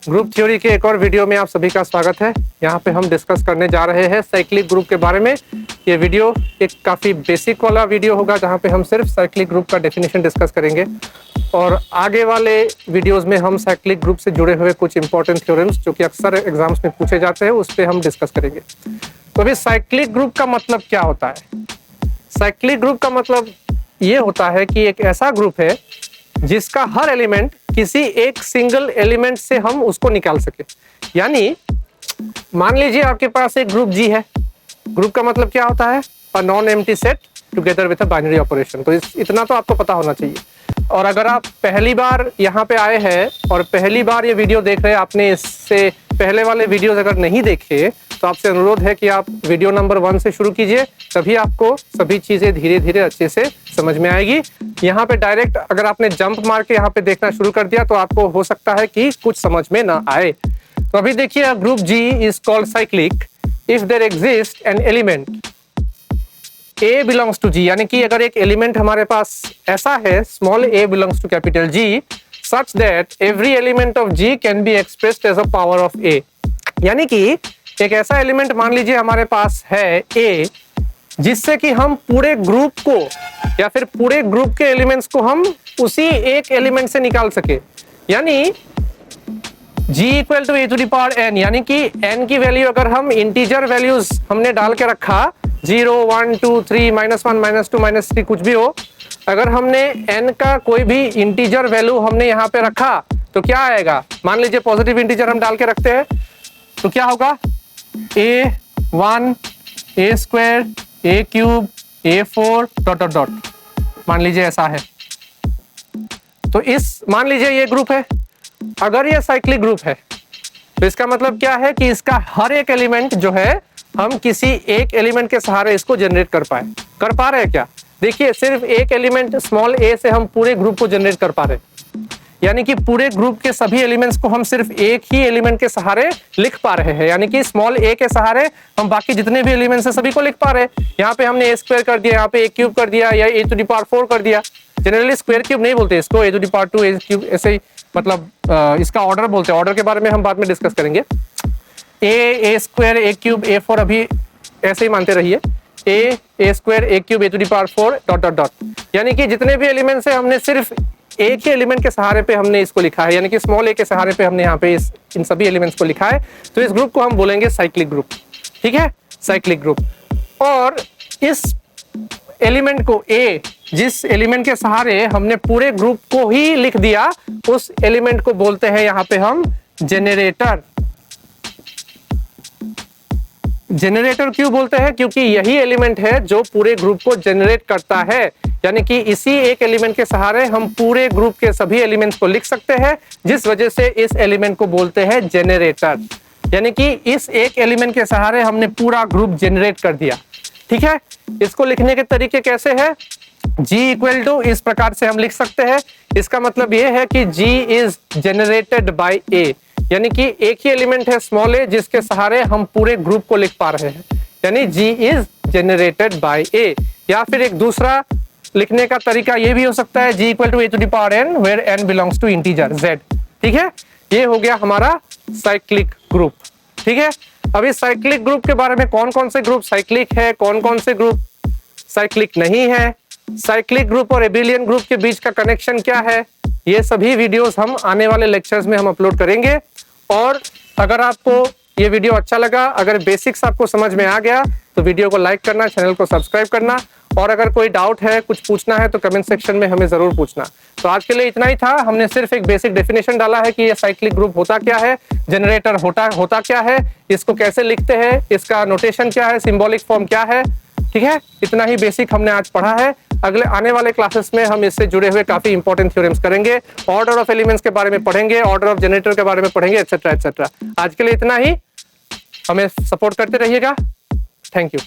Group theory के एक और वीडियो में आप सभी का स्वागत है। यहाँ पे हम डिस्कस करने जा रहे हैं साइक्लिक ग्रुप के बारे में। ये वीडियो एक काफ़ी बेसिक वाला वीडियो होगा जहाँ पे हम सिर्फ साइक्लिक ग्रुप का डेफिनेशन डिस्कस करेंगे और आगे वाले वीडियोस में हम साइक्लिक ग्रुप से जुड़े हुए कुछ इंपॉर्टेंट थ्योरम्स जो कि अक्सर एग्जाम्स में पूछे जाते हैं उस पर हम डिस्कस करेंगे। तो अभी साइक्लिक ग्रुप का मतलब क्या होता है? साइक्लिक ग्रुप का मतलब ये होता है कि एक ऐसा ग्रुप है जिसका हर एलिमेंट किसी एक सिंगल एलिमेंट से हम उसको निकाल सके। यानी मान लीजिए आपके पास एक ग्रुप जी है। ग्रुप का मतलब क्या होता है? A non empty set together with a binary operation. तो इतना तो आपको पता होना चाहिए। और अगर आप पहली बार यहाँ पे आए हैं और पहली बार ये वीडियो देख रहे हैं, आपने इससे पहले वाले वीडियोस अगर नहीं देखे तो आपसे अनुरोध है कि आप वीडियो नंबर 1 से शुरू कीजिए, तभी आपको सभी चीजें धीरे धीरे अच्छे से समझ में आएगी। यहाँ पे डायरेक्ट अगर आपने जंप मार के यहाँ पे देखना शुरू कर दिया तो आपको हो सकता है कि कुछ समझ में ना आए। तो अभी देखिए, group G is called cyclic if there exist an element A belongs to G, यानी कि अगर एक एलिमेंट हमारे पास ऐसा है small a belongs to capital G such that every element of G can be expressed as a power of A। यानी कि एक ऐसा एलिमेंट मान लीजिए हमारे पास है A जिससे कि हम पूरे ग्रुप को या फिर पूरे ग्रुप के एलिमेंट्स को हम उसी एक एलिमेंट से निकाल सके। यानी G equal to a to the power n, यानी कि n की वैल्यू अगर हम इंटीजर वैल्यूज हमने डाल के रखा 0, 1, 2, 3, -1, -2, -3 कुछ भी हो, अगर हमने n का कोई भी इंटीजर वैल्यू हमने यहाँ पे रखा तो क्या आएगा? मान लीजिए पॉजिटिव इंटीजर हम डाल के रखते हैं तो क्या होगा? a1 a² a³ a4 ... मान लीजिए ऐसा है। तो इस मान लीजिए ये ग्रुप है। अगर ये साइक्लिक ग्रुप है तो इसका मतलब क्या है कि इसका हर एक एलिमेंट जो है हम किसी एक एलिमेंट के सहारे इसको जनरेट कर पा रहे हैं क्या? देखिए, सिर्फ एक एलिमेंट स्मॉल a से हम पूरे ग्रुप को जनरेट कर पा रहे हैं। यानी कि पूरे ग्रुप के सभी एलिमेंट्स को हम सिर्फ एक ही एलिमेंट के सहारे लिख पा रहे हैं। यानी कि स्मॉल a के सहारे हम बाकी जितने भी एलिमेंट्स हैं सभी को लिख पा रहे हैं। यहाँ पे हमने a² कर दिया, यहाँ पे a³ कर दिया या a टू द पावर 4 कर दिया। जनरली स्क्वायर क्यूब नहीं बोलते इसको, a to the power 2 a³ ऐसे ही, मतलब इसका ऑर्डर बोलते हैं। ऑर्डर के बारे में हम बाद में डिस्कस करेंगे। a² a³ a4 अभी ऐसे ही मानते रहिए, a² a³ a to the power 4 ... यानी कि जितने भी एलिमेंट्स हैं हमने सिर्फ एक ही एलिमेंट के सहारे पे हमने इसको लिखा है। यानी कि स्मॉल a के सहारे पे हमने यहाँ पे इन सभी एलिमेंट्स को लिखा है। तो इस ग्रुप को हम बोलेंगे साइक्लिक ग्रुप। ठीक है, साइक्लिक ग्रुप। और इस एलिमेंट को a, जिस एलिमेंट के सहारे हमने पूरे ग्रुप को ही लिख दिया, उस एलिमेंट को बोलते हैं यहाँ पे हम जेनरेटर। जेनरेटर क्यों बोलते हैं? क्योंकि यही एलिमेंट है जो पूरे ग्रुप को जनरेट करता है। यानी कि इसी एक एलिमेंट के सहारे हम पूरे ग्रुप के सभी एलिमेंट्स को लिख सकते हैं, जिस वजह से इस एलिमेंट को बोलते हैं जेनरेटर। यानी कि इस एक एलिमेंट के सहारे हमने पूरा ग्रुप जनरेट कर दिया। ठीक है, इसको लिखने के तरीके कैसे है? G इक्वल टू इस प्रकार से हम लिख सकते हैं। इसका मतलब यह है कि G is generated by A। यानी कि एक ही एलिमेंट है स्मॉल a जिसके सहारे हम पूरे ग्रुप को लिख पा रहे हैं। यानी G is generated by A। या फिर एक दूसरा लिखने का तरीका ये भी हो सकता है, G equal to a to the power n where n belongs to integer z। ठीक है, ये हो गया हमारा साइक्लिक ग्रुप। ठीक है, अभी साइक्लिक ग्रुप के बारे में कौन कौन से ग्रुप साइक्लिक है, कौन कौन से ग्रुप साइक्लिक नहीं है, साइक्लिक ग्रुप और एबिलियन ग्रुप के बीच का कनेक्शन क्या है, ये सभी वीडियोस हम आने वाले लेक्चर्स में हम अपलोड करेंगे। और अगर आपको ये वीडियो अच्छा लगा, अगर बेसिक्स आपको समझ में आ गया तो वीडियो को लाइक करना, चैनल को सब्सक्राइब करना, और अगर कोई डाउट है, कुछ पूछना है तो कमेंट सेक्शन में हमें जरूर पूछना। तो आज के लिए इतना ही था। हमने सिर्फ एक बेसिक डेफिनेशन डाला है कि ये साइक्लिक ग्रुप होता क्या है, जनरेटर होता क्या है, इसको कैसे लिखते हैं, इसका नोटेशन क्या है, सिंबॉलिक फॉर्म क्या है। ठीक है, इतना ही बेसिक हमने आज पढ़ा है। अगले आने वाले क्लासेस में हम इससे जुड़े हुए काफी इंपॉर्टेंट थ्योरम्स करेंगे, ऑर्डर ऑफ एलिमेंट्स के बारे में पढ़ेंगे, ऑर्डर ऑफ जनरेटर के बारे में पढ़ेंगे, एटसेट्रा एटसेट्रा। आज के लिए इतना ही। हमें सपोर्ट करते रहिएगा। Thank you.